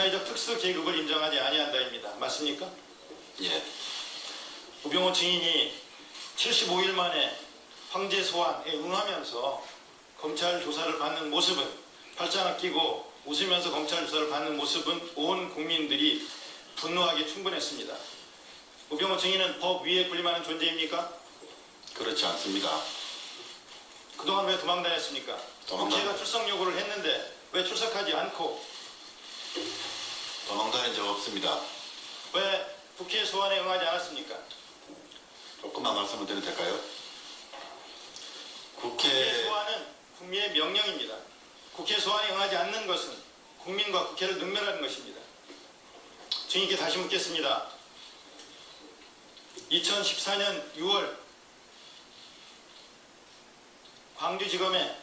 사회적 특수 계급을 인정하지 아니한다입니다. 맞습니까? 예. 우병우 증인이 75일 만에 황제 소환에 응하면서 검찰 조사를 받는 모습은, 팔짱을 끼고 웃으면서 검찰 조사를 받는 모습은 온 국민들이 분노하기 충분했습니다. 우병우 증인은 법 위에 군림하는 존재입니까? 그렇지 않습니다. 그동안 왜 도망다녔습니까? 도망다- 국회가 출석 요구를 했는데 왜 출석하지 않고, 도망다닌 적 없습니다. 왜 국회 소환에 응하지 않았습니까? 조금만 말씀을 드려도 될까요? 국회 소환은 국민의 명령입니다. 국회 소환에 응하지 않는 것은 국민과 국회를 능멸하는 것입니다. 증인께 다시 묻겠습니다. 2014년 6월 광주지검에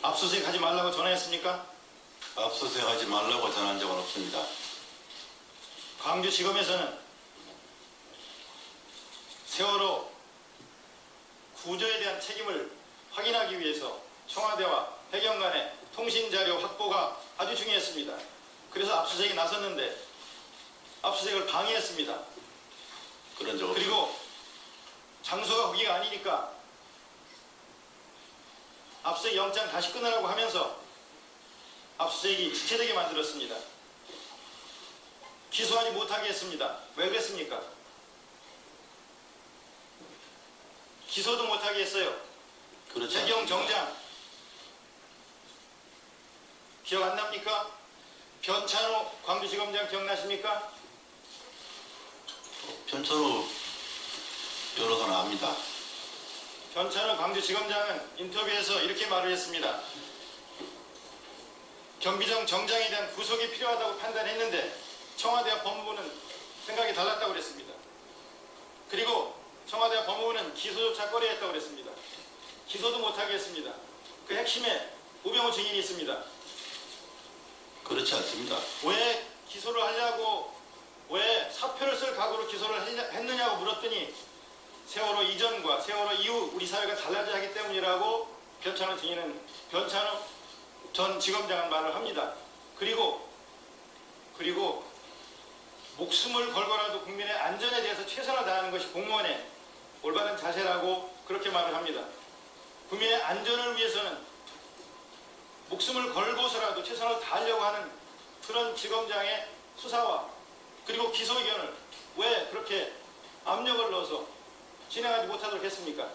압수수색 하지 말라고 전화했습니까? 압수수색하지 말라고 전한 적은 없습니다. 광주지검에서는 세월호 구조에 대한 책임을 확인하기 위해서 청와대와 해경 간의 통신자료 확보가 아주 중요했습니다. 그래서 압수수색에 나섰는데 압수수색을 방해했습니다. 그런 적 없습니다. 그리고 장소가 거기가 아니니까 압수수색 영장 다시 끊으라고 하면서 압수수색이 지체되게 만들었습니다. 기소하지 못하게 했습니다. 왜 그랬습니까? 기소도 못하게 했어요. 그렇지 해경 않습니다. 정장 기억 안 납니까? 변찬호 광주지검장 기억나십니까? 변천우 변호사는 압니다. 변찬호 광주지검장은 인터뷰에서 이렇게 말을 했습니다. 경비정 정장에 대한 구속이 필요하다고 판단했는데 청와대와 법무부는 생각이 달랐다고 그랬습니다. 그리고 청와대와 법무부는 기소조차 꺼려했다고 그랬습니다. 기소도 못하게 했습니다. 그 핵심에 우병우 증인이 있습니다. 그렇지 않습니다. 왜 기소를 하려고, 왜 사표를 쓸 각오로 기소를 했느냐고 물었더니 세월호 이전과 세월호 이후 우리 사회가 달라져야 하기 때문이라고 변찬호 증인은, 변찬호 전 지검장은 말을 합니다. 그리고 목숨을 걸고라도 국민의 안전에 대해서 최선을 다하는 것이 공무원의 올바른 자세라고 그렇게 말을 합니다. 국민의 안전을 위해서는 목숨을 걸고서라도 최선을 다하려고 하는 그런 지검장의 수사와 그리고 기소 의견을 왜 그렇게 압력을 넣어서 진행하지 못하도록 했습니까?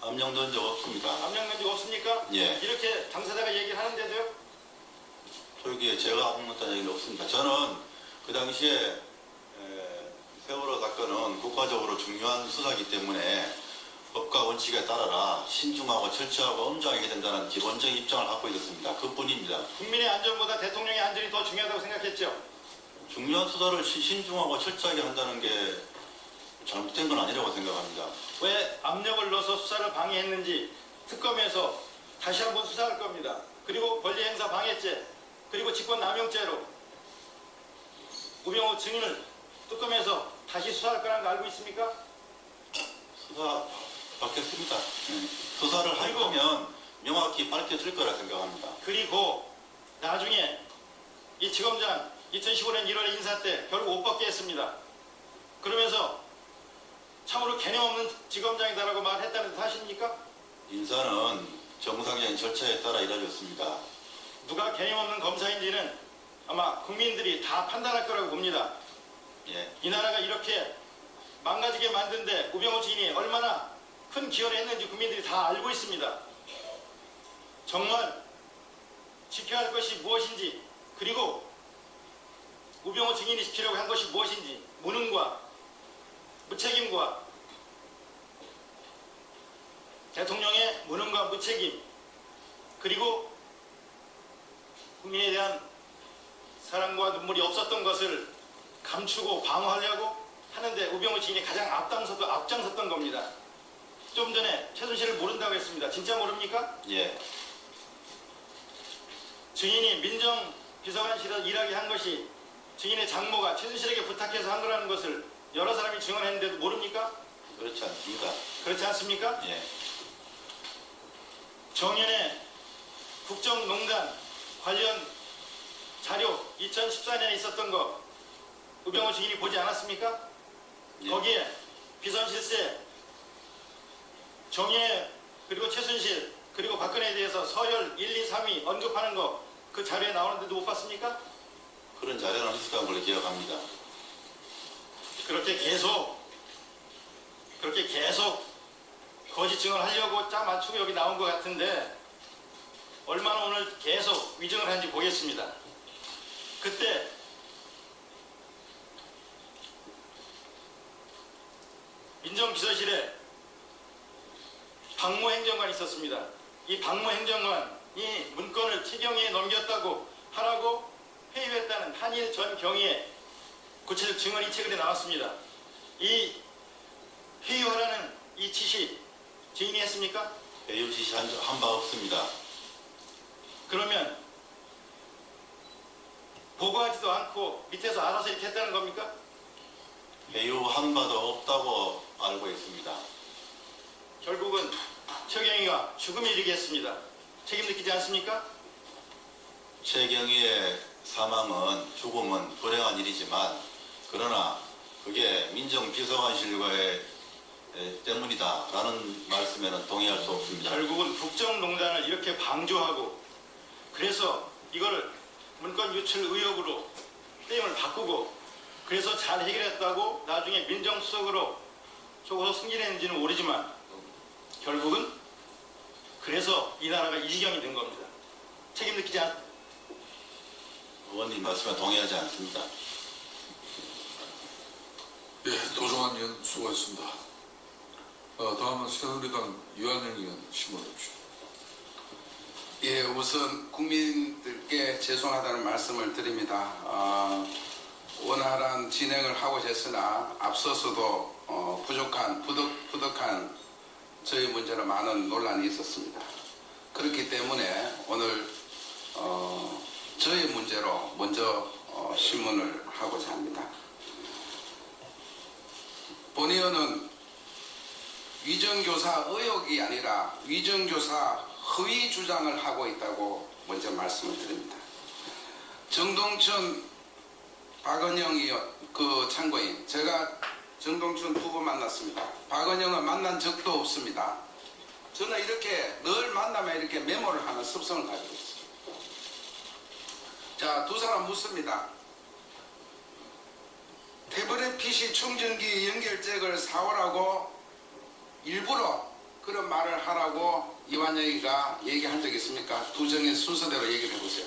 압력 넣은 적 없습니다. 압력 넣은 적 없습니까? 예. 이렇게 당사자가 얘기를 하는데도요? 저기에 제가 압력 넣었다는 얘기는 없습니다. 저는 그 당시에 세월호 사건은 국가적으로 중요한 수사이기 때문에 법과 원칙에 따라라 신중하고 철저하고 엄정하게 된다는 기본적인 입장을 갖고 있었습니다. 그뿐입니다. 국민의 안전보다 대통령의 안전이 더 중요하다고 생각했죠? 중요한 수사를 신중하고 철저하게 한다는 게 잘못된 건 아니라고 생각합니다. 왜 압력을 넣어서 수사를 방해했는지 특검에서 다시 한번 수사할 겁니다. 그리고 권리행사 방해죄, 그리고 직권남용죄로 우병우 증인을 특검에서 다시 수사할 거라는 거 알고 있습니까? 수사 받겠습니다. 수사를 할 거면 명확히 밝혀질 거라 생각합니다. 그리고 나중에 이 지검장 2015년 1월 인사 때 결국 옷 벗게 했습니다. 그러면서 참으로 개념 없는 지검장이다라고 말했다는 사실입니까? 인사는 정상적인 절차에 따라 이루어졌습니다. 누가 개념 없는 검사인지는 아마 국민들이 다 판단할 거라고 봅니다. 예. 이 나라가 이렇게 망가지게 만든데 우병우 증인이 얼마나 큰 기여를 했는지 국민들이 다 알고 있습니다. 정말 지켜야 할 것이 무엇인지, 그리고 우병우 증인이 지키려고 한 것이 무엇인지, 무능과 무책임과 대통령의 무능과 무책임, 그리고 국민에 대한 사랑과 눈물이 없었던 것을 감추고 방어하려고 하는데 우병우 증인이 가장 앞장섰던 겁니다. 좀 전에 최순실을 모른다고 했습니다. 진짜 모릅니까? 예. 증인이 민정비서관실에서 일하게 한 것이 증인의 장모가 최순실에게 부탁해서 한 거라는 것을 여러 사람이 증언했는데도 모릅니까? 그렇지 않습니다. 그렇지 않습니까? 예. 정연의 국정농단 관련 자료 2014년에 있었던 거 우병우 증인이 보지 않았습니까? 예. 거기에 비선실세, 정의 그리고 최순실 그리고 박근혜에 대해서 서열 1, 2, 3위 언급하는 거 그 자료에 나오는데도 못 봤습니까? 그런 자료는 있었던 걸로 기억합니다. 그렇게 계속 거짓 증언을 하려고 짜 맞추고 여기 나온 것 같은데 얼마나 오늘 계속 위증을 하는지 보겠습니다. 그때 민정비서실에 박모 행정관이 있었습니다. 이 박모 행정관이 문건을 최경희에 넘겼다고 하라고 회유했다는 한일 전 경위에 구체적 증언이 최근에 나왔습니다. 이 회유하라는 이 지시 증인이 했습니까? 배유 지시한 바 없습니다. 그러면 보고하지도 않고 밑에서 알아서 이렇게 했다는 겁니까? 배유한 바도 없다고 알고 있습니다. 결국은 최경희가 죽음에 이르겠습니다. 책임 느끼지 않습니까? 최경희의 사망은 죽음은 불행한 일이지만 그러나 그게 민정비서관실과의 때문이다라는 말씀에는 동의할 수 없습니다. 결국은 국정농단을 이렇게 방조하고 그래서 이걸 문건 유출 의혹으로 게임을 바꾸고 그래서 잘 해결했다고 나중에 민정수석으로 속아서 승진했는지는 모르지만 결국은 그래서 이 나라가 이 지경이 된 겁니다. 책임 느끼지 않... 의원님 말씀에 동의하지 않습니다. 예, 도종환 의원 수고하셨습니다. 다음은 새누리당 유한영 의원 신문해 주십시오. 예, 우선 국민들께 죄송하다는 말씀을 드립니다. 원활한 진행을 하고자 했으나 앞서서도 부득한 저희 문제로 많은 논란이 있었습니다. 그렇기 때문에 오늘 저희 문제로 먼저 신문을 하고자 합니다. 본 의원은 위정교사 의혹이 아니라 위정교사 허위 주장을 하고 있다고 먼저 말씀을 드립니다. 정동천, 박은영 의원, 참고인, 제가 정동천 두 번 만났습니다. 박은영은 만난 적도 없습니다. 저는 이렇게 늘 만나면 이렇게 메모를 하는 습성을 가지고 있습니다. 자, 두 사람 묻습니다. 태블릿 PC 충전기 연결잭을 사오라고 일부러 그런 말을 하라고 이완영이가 얘기한 적 있습니까? 두 정의 순서대로 얘기를 해보세요.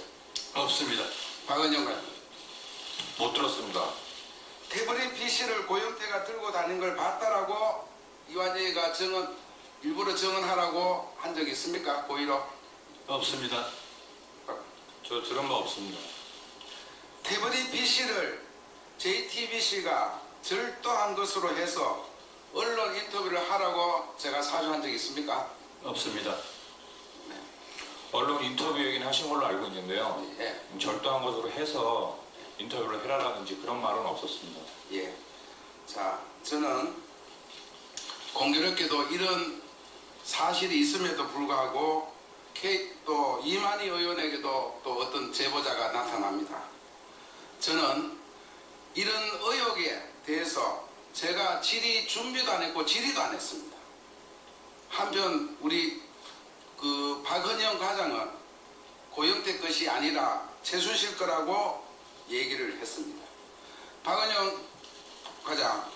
없습니다. 박은영 의원. 못 들었습니다. 태블릿 PC를 고영태가 들고 다닌 걸 봤다라고 이완영이가 일부러 증언하라고 한 적 있습니까? 고의로? 없습니다. 저 들은 바 없습니다. 태블릿 PC를 JTBC가 절도한 것으로 해서 언론 인터뷰를 하라고 제가 사주한 적 있습니까? 없습니다. 언론 인터뷰 얘기는 하신 걸로 알고 있는데요. 예. 절도한 것으로 해서 인터뷰를 해라라든지 그런 말은 없었습니다. 예. 자, 저는 공교롭게도 이런 사실이 있음에도 불구하고 또 이만희 의원에게도 또 어떤 제보자가 나타납니다. 저는 이런 의혹에 대해서 제가 질의 준비도 안 했고 질의도 안 했습니다. 한편 우리 박은영 과장은 고영태 것이 아니라 최순실 거라고 얘기를 했습니다. 박은영 과장,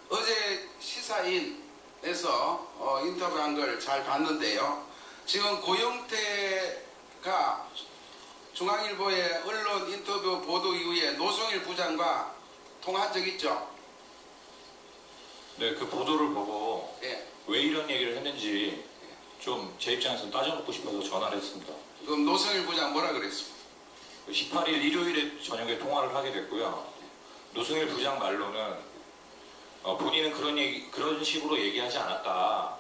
어제 시사인에서 인터뷰한 걸 잘 봤는데요. 지금 고영태가 중앙일보의 언론 인터뷰 보도 이후에 노성일 부장과 통화한 적 있죠? 네, 그 보도를 보고 예. 왜 이런 얘기를 했는지 좀 제 입장에서 따져놓고 싶어서 전화를 했습니다. 그럼 노성일 부장 뭐라 그랬습니까? 18일 일요일에 저녁에 통화를 하게 됐고요. 노승일 부장 말로는 본인은 그런 식으로 얘기하지 않았다.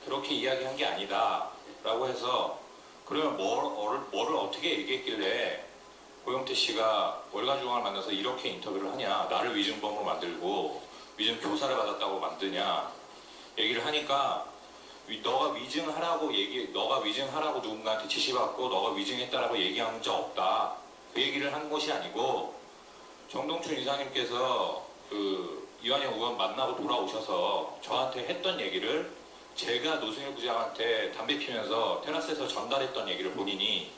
그렇게 이야기한 게 아니다. 라고 해서 그러면 뭐를 어떻게 얘기했길래 고영태 씨가 월간중앙을 만나서 이렇게 인터뷰를 하냐. 나를 위증범으로 만들고 위증 교사를 받았다고 만드냐. 얘기를 하니까 너가 위증하라고 누군가한테 지시받고 너가 위증했다라고 얘기한 적 없다. 그 얘기를 얘기를 한 것이 아니고 정동춘 이사님께서 그 이완영 의원 만나고 돌아오셔서 저한테 했던 얘기를 제가 노승일 부장한테 담배 피면서 테라스에서 전달했던 얘기를 본인이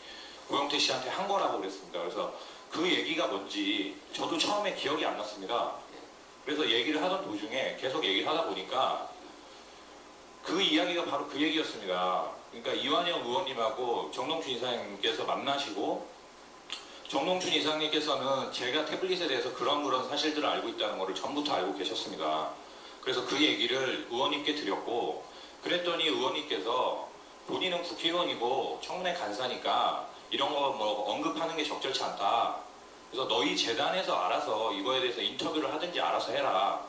고영태 씨한테 한 거라고 그랬습니다. 그래서 그 얘기가 뭔지 저도 처음에 기억이 안 났습니다. 그래서 얘기를 하던 도중에 계속 얘기를 하다 보니까 그 이야기가 바로 그 얘기였습니다. 그러니까 이완영 의원님하고 정동춘 이사님께서 만나시고 정동춘 이사님께서는 제가 태블릿에 대해서 그런 사실들을 알고 있다는 것을 전부터 알고 계셨습니다. 그래서 그 얘기를 의원님께 드렸고 그랬더니 의원님께서 본인은 국회의원이고 청문회 간사니까 이런 거 뭐 언급하는 게 적절치 않다. 그래서 너희 재단에서 알아서 이거에 대해서 인터뷰를 하든지 알아서 해라.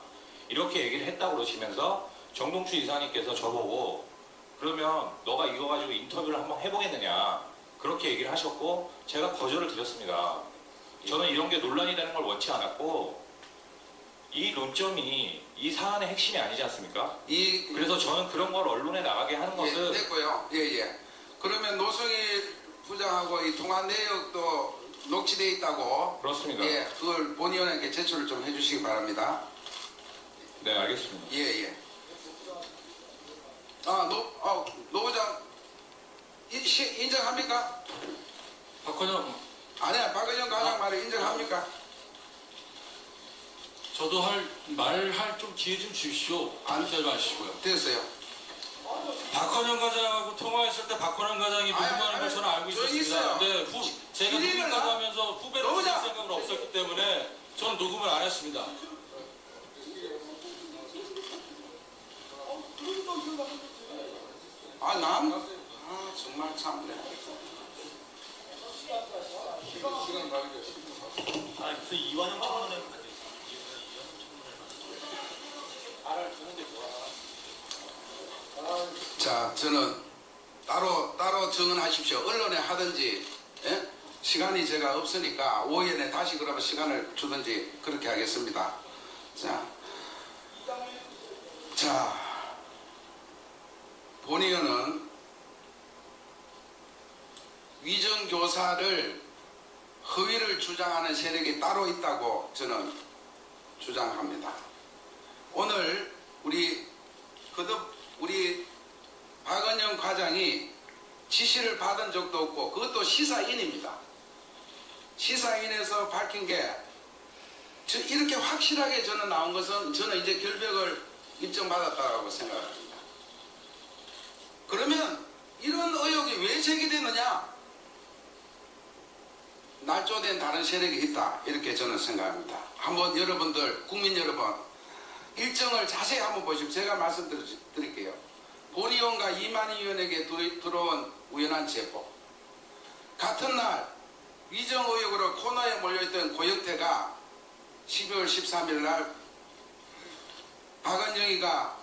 이렇게 얘기를 했다고 그러시면서 정동춘 이사님께서 저보고 그러면 너가 이거 가지고 인터뷰를 한번 해보겠느냐. 그렇게 얘기를 하셨고 제가 거절을 드렸습니다. 저는 이런 게 논란이 되는 걸 원치 않았고 이 논점이 이 사안의 핵심이 아니지 않습니까? 그래서 저는 그런 걸 언론에 나가게 하는 것은 예, 됐고요. 예. 그러면 노승일 부장하고 이 통화 내역도 녹취되어 있다고. 그렇습니다. 예, 그걸 본의원에게 제출을 좀 해주시기 바랍니다. 네, 알겠습니다. 예. 노 부장 인정합니까? 박헌영, 아니야, 박은영 과장 말에 인정합니까? 저도 말할 좀 기회 좀 주십시오. 안하지 마시고요. 됐어요. 박헌영 과장하고 통화했을 때 박헌영 과장이 녹음하는 걸 저는 알고 조용히 있었습니다. 있어요. 근데 제가 질의를 녹음까지 하면서 후배로 쓸 노부장! 생각은 없었기 때문에 저는 녹음을 안 했습니다. 정말 참네. 아니 무슨 이완영 청문회 자, 저는 따로 정언하십시오. 언론에 하든지, 예? 시간이 제가 없으니까 오후에 다시 그러면 시간을 주든지 그렇게 하겠습니다. 자, 본의원은 위정교사를 허위를 주장하는 세력이 따로 있다고 저는 주장합니다. 오늘 우리 박은영 과장이 지시를 받은 적도 없고 그것도 시사인입니다. 시사인에서 밝힌 게 이렇게 확실하게 저는 나온 것은 저는 이제 결백을 인정받았다고 생각합니다. 그러면 이런 의혹이 왜 제기되느냐? 날조된 다른 세력이 있다 이렇게 저는 생각합니다. 한번 여러분들 국민 여러분 일정을 자세히 한번 보시고 제가 말씀드릴게요. 본의원과 이만희 의원에게 들어온 우연한 제보. 같은 날 위정 의혹으로 코너에 몰려있던 고영태가 12월 13일 날 박은영이가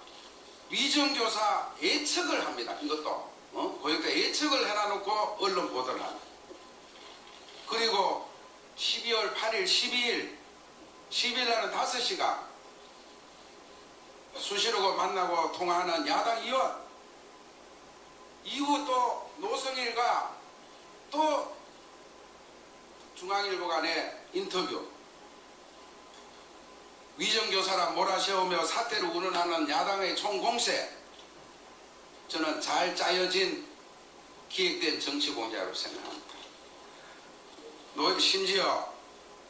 위정교사 예측을 합니다. 이것도 고영태 예측을 해놔놓고 언론 보도를 합니다. 그리고 12월 8일, 12일 날은 5시간 수시로 만나고 통화하는 야당 의원 이후 또 노승일과 또 중앙일보 간의 인터뷰 위정교사라 몰아세우며 사태를 운운하는 야당의 총공세 저는 잘 짜여진 기획된 정치공작으로 생각합니다. 심지어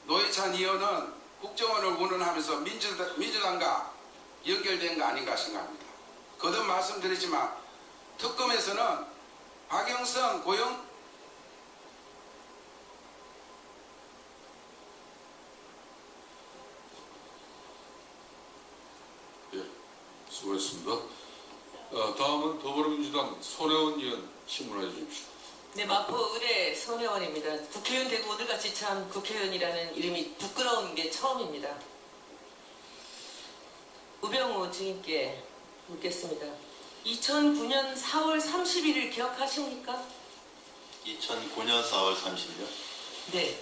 노회찬 의원은 국정원을 운운하면서 민주당과 연결된 거 아닌가 생각합니다. 거듭 말씀드리지만 특검에서는 박영선 수고했습니다. 다음은 더불어민주당 손혜원 의원 신문해 주십시오. 네, 마포 의뢰 손혜원입니다. 국회의원 되고 오늘같이 참 국회의원이라는 이름이 부끄러운 게 처음입니다. 우병우 증인께 묻겠습니다. 2009년 4월 31일 기억하십니까? 2009년 4월 30일 네.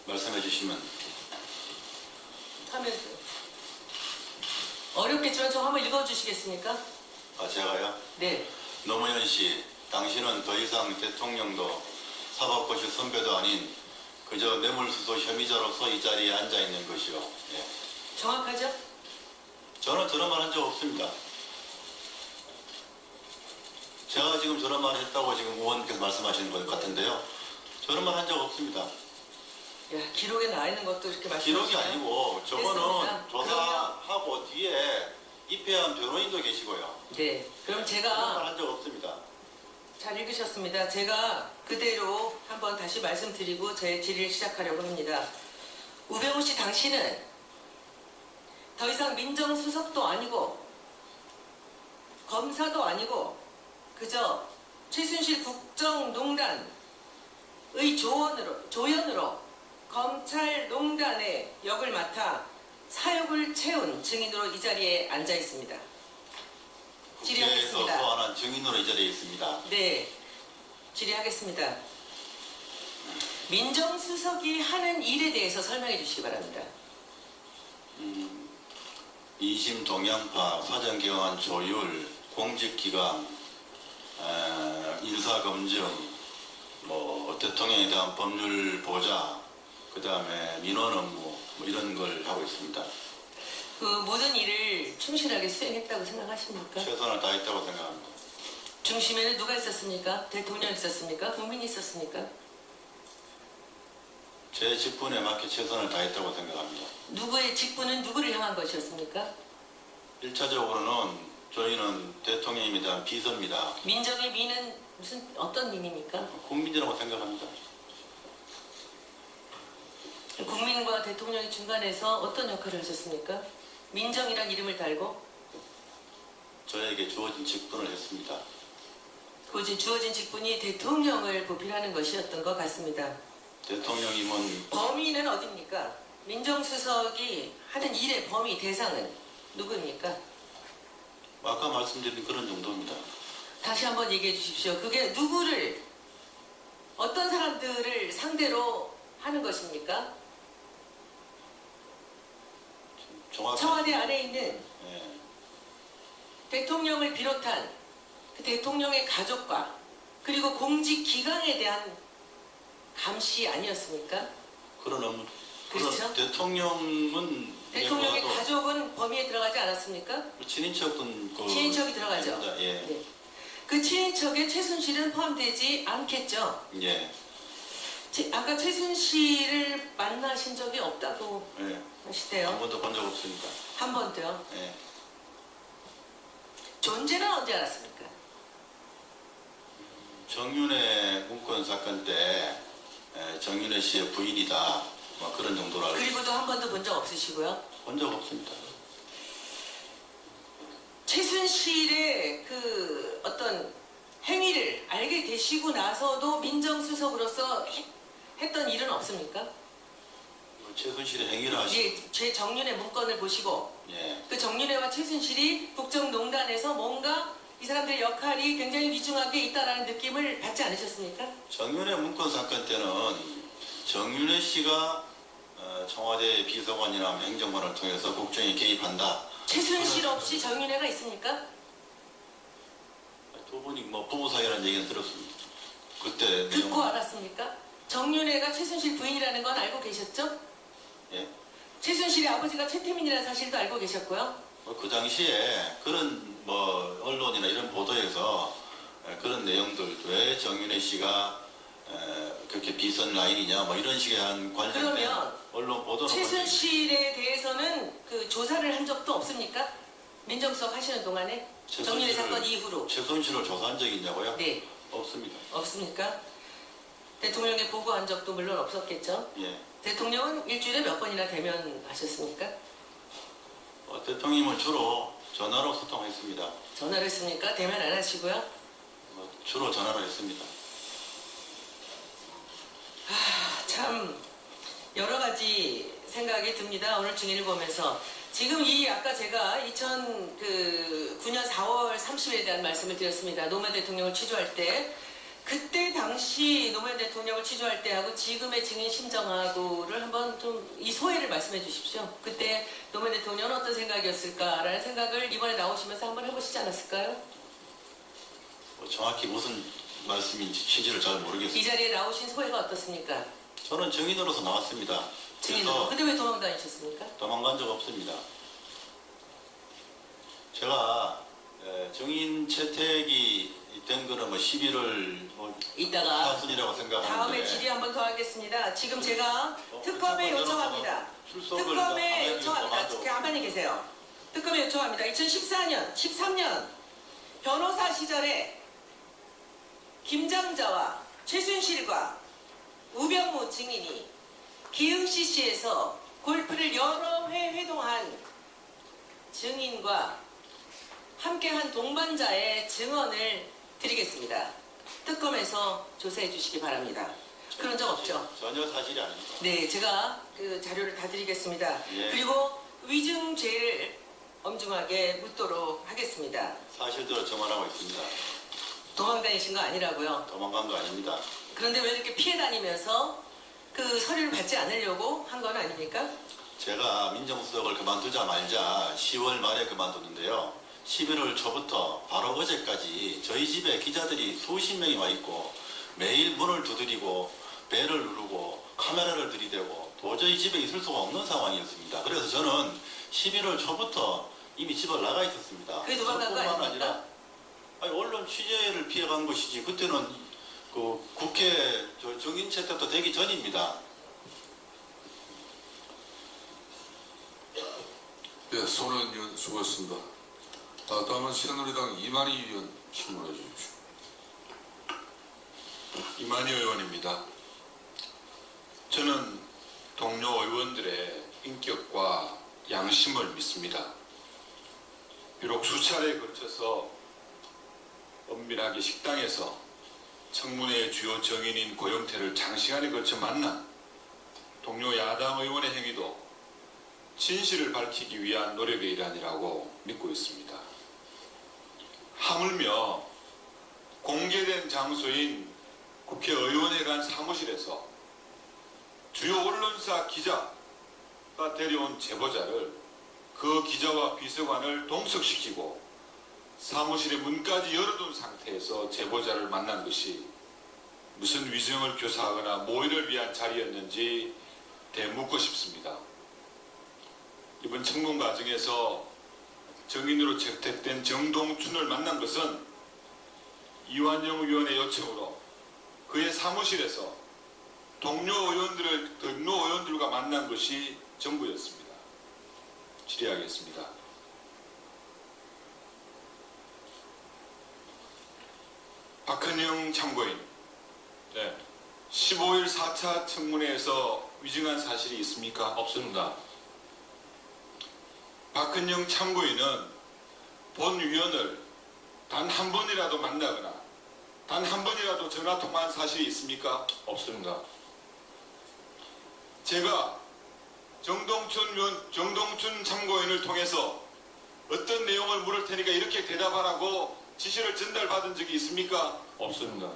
말씀해 주시면 하면서 어렵겠지만 좀 한번 읽어주시겠습니까? 제가요? 네. 노무현 씨, 당신은 더 이상 대통령도 사법고시 선배도 아닌 그저 뇌물수수 혐의자로서 이 자리에 앉아 있는 것이요. 예. 정확하죠? 저는 저런 말 한 적 없습니다. 제가 지금 저런 말 했다고 지금 의원님께서 말씀하시는 것 같은데요. 저런 말 한 적 없습니다. 야, 기록에 나와 있는 것도 이렇게 말씀하시나요? 기록이 아니고 저거는 됐습니다. 조사하고 뒤에 입회한 변호인도 계시고요. 네. 그럼 그런 제가 말 한 적 없습니다. 잘 읽으셨습니다. 제가 그대로 한번 다시 말씀드리고 제 질의를 시작하려고 합니다. 우병우 씨 당신은 더 이상 민정수석도 아니고 검사도 아니고 그저 최순실 국정농단의 조연으로 검찰농단의 역을 맡아 사역을 채운 증인으로 이 자리에 앉아 있습니다. 국회에서 질의하겠습니다. 소환한 증인으로 이 자리에 있습니다. 네, 질의하겠습니다. 민정수석이 하는 일에 대해서 설명해 주시기 바랍니다. 이심 동향파, 사전경환 조율, 공직기강, 인사검증, 대통령에 대한 법률 보좌, 그 다음에 민원 업무 이런 걸 하고 있습니다. 그 모든 일을 충실하게 수행했다고 생각하십니까? 최선을 다했다고 생각합니다. 중심에는 누가 있었습니까? 대통령이 있었습니까? 국민이 있었습니까? 제 직분에 맞게 최선을 다했다고 생각합니다. 누구의 직분은 누구를 향한 것이었습니까? 1차적으로는 저희는 대통령에 대한 비서입니다. 민정의 민은 어떤 민입니까? 국민이라고 생각합니다. 국민과 대통령의 중간에서 어떤 역할을 하셨습니까? 민정이란 이름을 달고 저에게 주어진 직분을 했습니다. 그 주어진 직분이 대통령을 보필하는 것이었던 것 같습니다. 대통령님은 범위는 어디입니까? 민정수석이 하는 일의 범위 대상은 누구입니까? 아까 말씀드린 그런 정도입니다. 다시 한번 얘기해 주십시오. 그게 누구를 어떤 사람들을 상대로 하는 것입니까? 정확히 청와대 안에 있는 예, 대통령을 비롯한 그 대통령의 가족과 그리고 공직기강에 대한 감시 아니었습니까? 그런 업무. 그렇죠. 대통령은 대통령의 뭐라도 가족은 범위에 들어가지 않았습니까? 친인척은 친인척이 들어가죠. 아닙니다. 예. 네. 그 친인척에 최순실은 포함되지 않겠죠. 예. 아까 최순실을 만나신 적이 없다고 예. 한 하시대요. 번도 본 적 없으니까. 한 번도요. 예. 존재는 언제 알았습니까? 정윤회 문건 사건 때 정윤회 씨의 부인이다. 그런 정도로 알고 그리고도 한 번도 본 적 없으시고요. 본 적 없습니다. 최순실의 그 어떤 행위를 알게 되시고 나서도 민정수석으로서 했던 일은 없습니까? 최순실의 행위를 하시. 예, 제 정윤회 문건을 보시고 예. 그 정윤회와 최순실이 국정농단에서 뭔가 이 사람들의 역할이 굉장히 위중하게 있다라는 느낌을 받지 않으셨습니까? 정윤회 문건 사건 때는 정윤회 씨가 청와대 비서관이나 행정관을 통해서 국정에 개입한다. 최순실 없이 정윤회가 있습니까? 두 분이 부부 사이라는 얘기는 들었습니다. 그때 듣고 알았습니까? 정윤회가 최순실 부인이라는 건 알고 계셨죠? 예. 최순실의 아버지가 최태민이라는 사실도 알고 계셨고요. 그 당시에 그런 언론이나 이런 보도에서 그런 내용들 왜 정윤회 씨가 그렇게 비선 라인이냐 이런 식의 한 관련된 그러면 언론 보도는 최순실에 대해서는 그 조사를 한 적도 없습니까? 민정수석 하시는 동안에 정윤회 사건 이후로 최순실을 조사한 적이 있냐고요? 네 없습니다. 없습니까? 대통령에 보고한 적도 물론 없었겠죠. 예. 대통령은 일주일에 몇 번이나 대면하셨습니까? 대통령님은 주로 전화로 소통했습니다. 전화를 했습니까? 대면 안 하시고요. 주로 전화로 했습니다. 참 여러 가지 생각이 듭니다. 오늘 증인을 보면서 지금 이 아까 제가 2009년 4월 30일에 대한 말씀을 드렸습니다. 노무현 대통령을 취조할 때 그때 당시 노무현 대통령을 취조할 때하고 지금의 증인 심정하고를 한번 좀 이 소회를 말씀해 주십시오. 그때 노무현 대통령은 어떤 생각이었을까라는 생각을 이번에 나오시면서 한번 해보시지 않았을까요? 정확히 무슨 말씀인지 취지를 잘 이 모르겠습니다. 자리에 나오신 소회가 어떻습니까? 저는 증인으로서 나왔습니다. 증인으로. 그래서 근데 왜 도망 다니셨습니까? 도망간 적 없습니다. 제가 증인 채택이 된 거는 뭐 11월 이따가 하순이라고 생각하는데 다음에 질의 한 번 더 하겠습니다. 지금 제가 특검에 요청합니다. 출석을 특검에 좀 요청합니다. 하죠. 가만히 계세요. 특검에 요청합니다. 2014년, 13년 변호사 시절에 김장자와 최순실과 우병우 증인이 기흥 CC에서 골프를 여러 회 회동한 증인과 함께한 동반자의 증언을 드리겠습니다. 특검에서 조사해 주시기 바랍니다. 그런 적 없죠? 전혀 사실이 아닙니다. 네, 제가 그 자료를 다 드리겠습니다. 예. 그리고 위증죄를 엄중하게 묻도록 하겠습니다. 사실대로 저말하고 있습니다. 도망 다니신 거 아니라고요. 도망간 거 아닙니다. 그런데 왜 이렇게 피해 다니면서 그 서류를 받지 않으려고 한 건 아닙니까? 제가 민정수석을 그만두자 말자 10월 말에 그만뒀는데요. 11월 초부터 바로 어제까지 저희 집에 기자들이 수십 명이 와 있고 매일 문을 두드리고 벨을 누르고 카메라를 들이대고 도저히 집에 있을 수가 없는 상황이었습니다. 그래서 저는 11월 초부터 이미 집을 나가 있었습니다. 그게 도망간 거 저뿐만 아닙니까? 아니라 언론 취재를 피해간 것이지 그때는 그 국회 증인 채택도 되기 전입니다. 예, 손혜원 의원 수고했습니다. 다음은 새누리당 이만희 의원 질문해 주십시오. 이만희 의원입니다. 저는 동료 의원들의 인격과 양심을 믿습니다. 비록 수차례에 걸쳐서 엄밀하게 식당에서 청문회의 주요 증인인 고영태를 장시간에 걸쳐 만난 동료 야당 의원의 행위도 진실을 밝히기 위한 노력의 일환이라고 믿고 있습니다. 하물며 공개된 장소인 국회의원회관 사무실에서 주요 언론사 기자가 데려온 제보자를 그 기자와 비서관을 동석시키고 사무실의 문까지 열어둔 상태에서 제보자를 만난 것이 무슨 위증을 교사하거나 모의를 위한 자리였는지 되묻고 싶습니다. 이번 청문 과정에서 증인으로 채택된 정동춘을 만난 것은 이완영 위원의 요청으로 그의 사무실에서 동료 의원들과 만난 것이 전부였습니다. 질의하겠습니다. 박헌영 참고인, 15일 4차 청문회에서 위증한 사실이 있습니까? 없습니다. 박헌영 참고인은 본 위원을 단 한 번이라도 만나거나 단 한 번이라도 전화 통화한 사실이 있습니까? 없습니다. 제가 정동춘 참고인을 통해서 어떤 내용을 물을 테니까 이렇게 대답하라고 지시를 전달받은 적이 있습니까? 없습니다.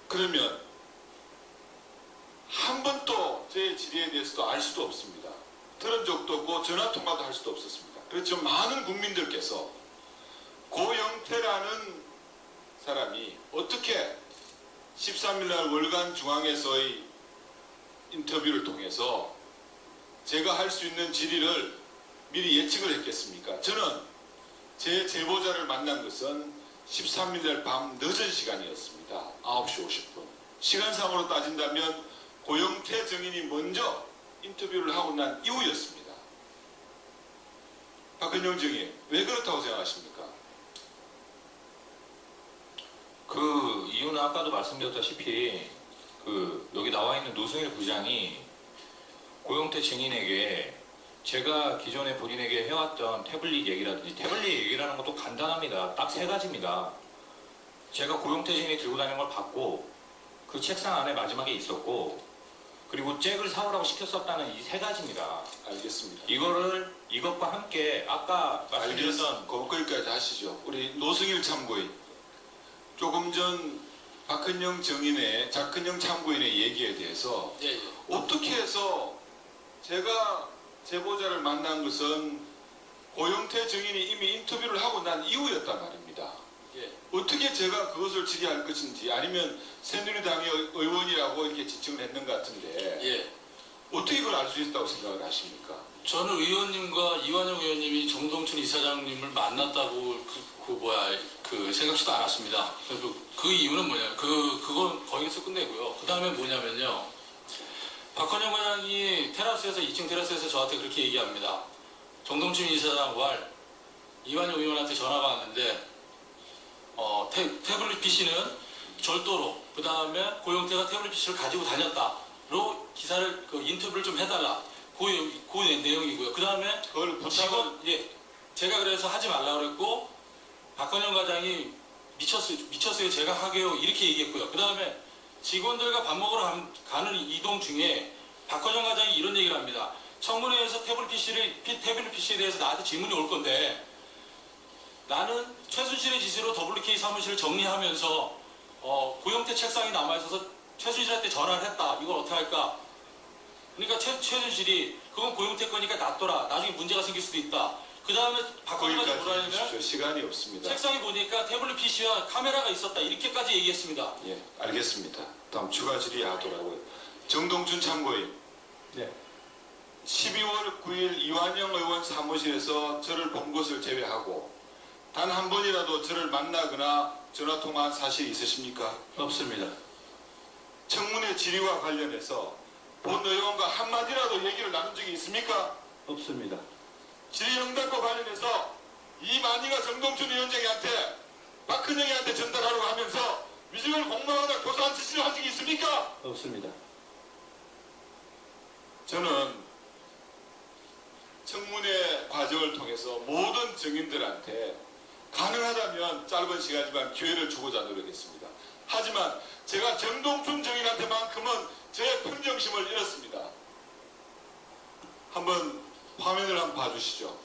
그러면 한 번도 제 질의에 대해서도 알 수도 없습니다. 들은 적도 없고 전화통화도 할 수도 없었습니다. 그렇지만 많은 국민들께서 고영태라는 사람이 어떻게 13일날 월간 중앙에서의 인터뷰를 통해서 제가 할 수 있는 질의를 미리 예측을 했겠습니까? 저는 제 제보자를 만난 것은 13일날 밤 늦은 시간이었습니다. 9시 50분. 시간상으로 따진다면 고영태 증인이 먼저 인터뷰를 하고 난 이후였습니다. 박헌영 증인, 왜 그렇다고 생각하십니까? 그 이유는 아까도 말씀드렸다시피 여기 나와 있는 노승일 부장이 고영태 증인에게 제가 기존에 본인에게 해왔던 태블릿 얘기라든지 태블릿 얘기라는 것도 간단합니다. 딱 세 가지입니다. 제가 고영태 증인이 들고 다니는 걸 봤고 그 책상 안에 마지막에 있었고 그리고 잭을 사오라고 시켰었다는 이 세 가지입니다. 알겠습니다. 이것과 함께 아까 말씀드렸던 거기까지 하시죠. 우리 노승일 참고인. 조금 전 박헌영 참고인의 얘기에 대해서 어떻게 해서 제가 제보자를 만난 것은 고영태 증인이 이미 인터뷰를 하고 난 이후였단 말입니다. 예. 어떻게 제가 그것을 질의할 것인지 아니면 새누리당의 의원이라고 이렇게 지칭을 했는 것 같은데 예. 어떻게 그걸 알 수 있다고 생각을 하십니까? 저는 의원님과 이완영 의원님이 정동춘 이사장님을 만났다고 생각지도 않았습니다. 그 이유는 뭐냐면 그건 거기서 끝내고요. 그 다음에 뭐냐면요. 박헌영 과장이 2층 테라스에서 저한테 그렇게 얘기합니다. 정동춘 이사장 왈 이완영 의원한테 전화가 왔는데 태블릿 PC는 절도로 그 다음에 고영태가 태블릿 PC를 가지고 다녔다로 기사를 인터뷰를 좀 해달라. 그 내용이고요. 그 다음에 그걸 부탁을 제가 그래서 하지 말라 그랬고 박헌영 과장이 미쳤어요. 제가 하게요. 이렇게 얘기했고요. 그 다음에 직원들과 밥 먹으러 가는 이동 중에 박헌영 과장이 이런 얘기를 합니다. 청문회에서 태블릿 PC에 대해서 나한테 질문이 올 건데 나는 최순실의 지시로 WK 사무실을 정리하면서 고영태 책상이 남아있어서 최순실한테 전화를 했다. 이걸 어떻게 할까? 그러니까 최순실이 그건 고영태 거니까 놔둬라. 나중에 문제가 생길 수도 있다. 그 다음에 박헌영 과장이 뭐라 거기까지 하냐면 해주십시오. 시간이 없습니다. 책상에 보니까 태블릿 PC와 카메라가 있었다. 이렇게까지 얘기했습니다. 예, 알겠습니다. 다음 추가 질의하도록요. 정동춘 참고인. 네. 12월 9일 이완영 의원 사무실에서 저를 본 것을 제외하고 단 한 번이라도 저를 만나거나 전화 통화한 사실이 있으십니까? 없습니다. 청문회 질의와 관련해서 본 의원과 한마디라도 얘기를 나눈 적이 있습니까? 없습니다. 질의응답과 관련해서 이만희가 정동춘 위원장한테 박헌영이한테 전달하라고 하면서 위증을 공모하거나 교사한 지시를 한 적이 있습니까? 없습니다. 저는 청문회 과정을 통해서 모든 증인들한테 가능하다면 짧은 시간이지만 기회를 주고자 노력했습니다. 하지만 제가 정동춘 증인한테만큼은 제 평정심을 잃었습니다. 한번 화면을 한번 봐주시죠.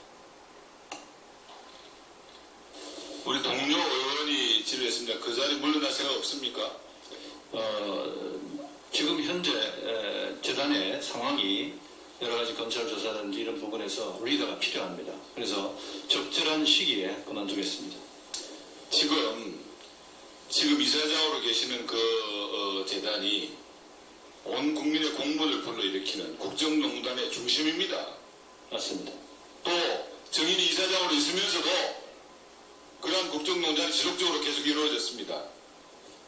우리 동료 의원이 질의했습니다. 그 자리 물러날 생각 없습니까? 지금 현재 재단의 상황이 여러 가지 검찰 조사든지 이런 부분에서 리더가 필요합니다. 그래서 적절한 시기에 그만두겠습니다. 지금 이사장으로 계시는 그 재단이 온 국민의 공분을 불러일으키는 국정농단의 중심입니다. 맞습니다. 또 정인이 이사장으로 있으면서도 그러한 국정농단이 지속적으로 계속 이루어졌습니다.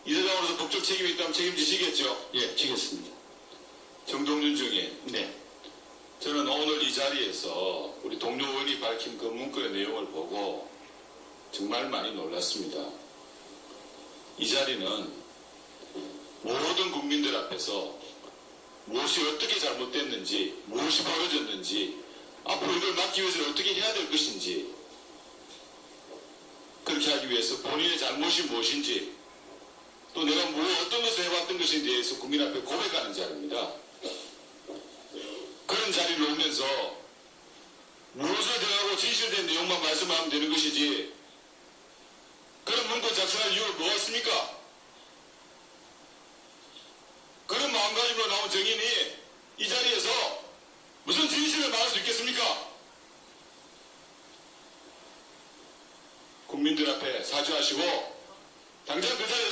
이사장으로서 법적 책임이 있다면 책임지시겠죠? 예, 지겠습니다. 정동준 증인. 네. 저는 오늘 이 자리에서 우리 동료 의원이 밝힌 그 문건의 내용을 보고 정말 많이 놀랐습니다. 이 자리는 모든 국민들 앞에서 무엇이 어떻게 잘못됐는지, 무엇이 벌어졌는지, 앞으로 이걸 막기 위해서는 어떻게 해야 될 것인지, 그렇게 하기 위해서 본인의 잘못이 무엇인지, 또 내가 어떤 것을 해왔던 것에 대해서 국민 앞에 고백하는 자리입니다. 그런 자리를 오면서 무엇을 대하고 진실된 내용만 말씀하면 되는 것이지 그런 문건 작성할 이유가 무엇입니까? 그런 마음가짐으로 나온 정인이 이 자리에서 무슨 진실을 말할 수 있겠습니까? 국민들 앞에 사죄하시고 당장 그 자리에